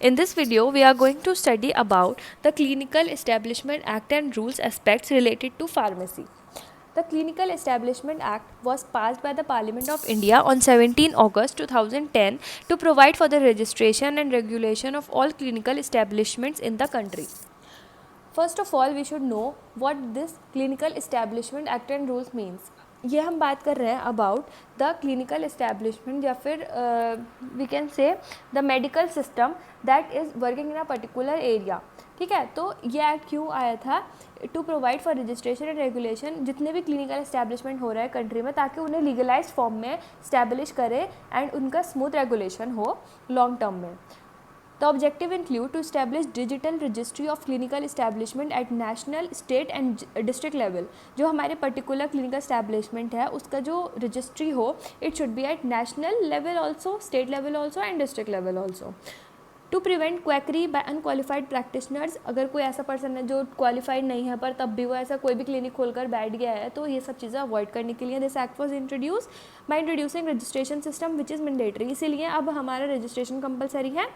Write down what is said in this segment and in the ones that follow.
In this video, we are going to study about the Clinical Establishment Act and rules aspects related to pharmacy. The Clinical Establishment Act was passed by the Parliament of India on 17 August 2010 to provide for the registration and regulation of all clinical establishments in the country. First of all, we should know what this Clinical Establishment Act and Rules means. ये हम बात कर रहे हैं about the clinical establishment या फिर we can say the medical system that is working in a particular area. ठीक है, तो ये एक्ट क्यों आया था? To provide for registration and regulation जितने भी क्लिनिकल एस्टेब्लिशमेंट हो रहा है कंट्री में, ताकि उन्हें लीगलाइज फॉर्म में स्टैब्लिश करे एंड उनका स्मूथ रेगुलेशन हो लॉन्ग टर्म में. The objective include to establish digital registry of clinical establishment at national, state and district level. जो हमारे particular clinical establishment है उसका जो registry हो, it should be at national level also, state level also and district level also. To prevent quackery by unqualified practitioners, अगर कोई ऐसा person है जो क्वालिफाइड नहीं है पर तब भी वो ऐसा कोई भी क्लिनिक खोलकर बैठ गया है, तो ये सब चीज़ें अवॉइड करने के लिए this act was introduce by introducing registration system which is mandatory. इसीलिए अब हमारा रजिस्ट्रेशन कंपलसरी है.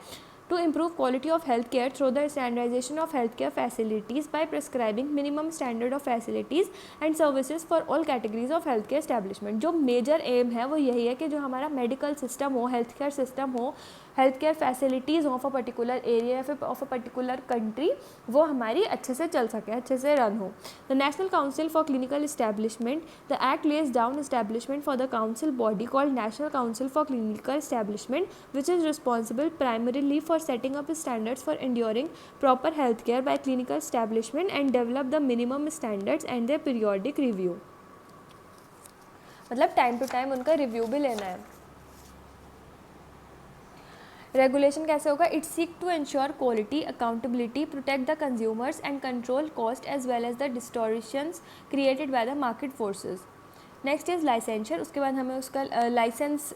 To improve quality of healthcare through the standardization of healthcare facilities by prescribing minimum standard of facilities and services for all categories of healthcare establishment. जो major M है वो यही है कि जो हमारा मेडिकल सिस्टम हो, हेल्थ केयर सिस्टम हो, health care facilities of a particular area या फिर ऑफ अ पर्टिकुलर कंट्री, वो हमारी अच्छे से चल सके, अच्छे से रन हो. The national council for clinical establishment, the act lays down establishment for the council body called national council for clinical establishment which is responsible primarily for setting up standards for ensuring proper health care by clinical establishment and develop the minimum standards and their periodic review. मतलब time to time उनका review भी लेना है. Regulation कैसे होगा? It seek to ensure quality, accountability, protect the consumers and control cost as well as the distortions created by the market forces. Next is licensor. उसके बाद हमें उसका लाइसेंस,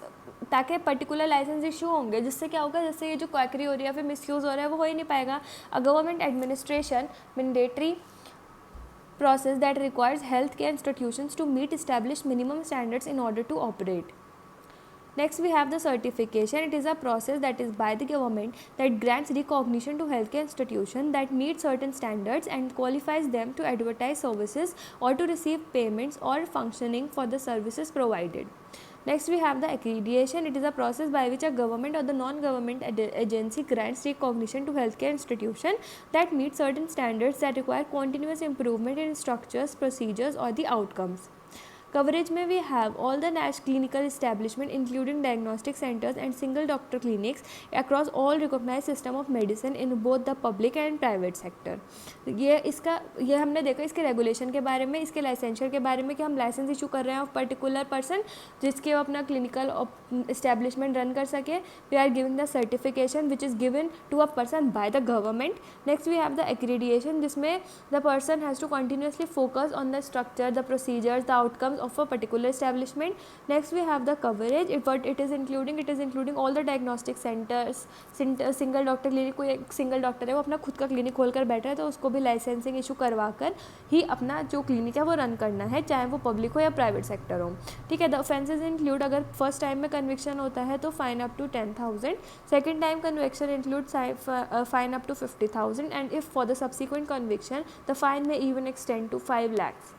ताकि पर्टिकुलर लाइसेंस इशू होंगे जिससे क्या होगा, जैसे ये जो क्वैकरी हो रही है फिर मिसयूज़ हो रहा है वो हो ही नहीं पाएगा. A government administration mandatory process that requires healthcare institutions to meet established minimum standards in order to operate. Next, we have the certification. It is a process that is by the government that grants recognition to healthcare institutions that meet certain standards and qualifies them to advertise services or to receive payments or functioning for the services provided. Next, we have the accreditation. It is a process by which a government or the non-government agency grants recognition to healthcare institution that meet certain standards that require continuous improvement in structures, procedures or the outcomes. Coverage में we have all the national clinical establishment including diagnostic centers and single doctor clinics across all recognized system of medicine in both the public and private sector. ये हमने देखा इसके regulation के बारे में, इसके licensor के बारे में कि हम लाइसेंस इशू कर रहे हैं ऑफ पर्टिकुलर पर्सन जिसके वो अपना क्लिनिकल इस्टेब्लिशमेंट रन कर सके. We are giving the certification which is given to a person by the government. Next we have the accreditation जिसमें the person has to continuously focus on the structure, the procedures, the outcomes of a particular establishment. Next we have the coverage. It is including all the diagnostic centers, single doctor clinic. कोई एक single doctor है वो अपना खुद का clinic खोल कर बैठा है तो उसको भी लाइसेंसिंग इशू करवा कर ही अपना जो क्लिनिक है वो रन करना है, चाहे वो पब्लिक हो या प्राइवेट सेक्टर हो. ठीक है. द ऑफेंसेज इंक्लूड, अगर फर्स्ट टाइम में कन्विक्शन होता है तो fine up to 10,000, second time conviction include fine up to 50,000 and if for the subsequent conviction the fine may even extend to 5 lakhs.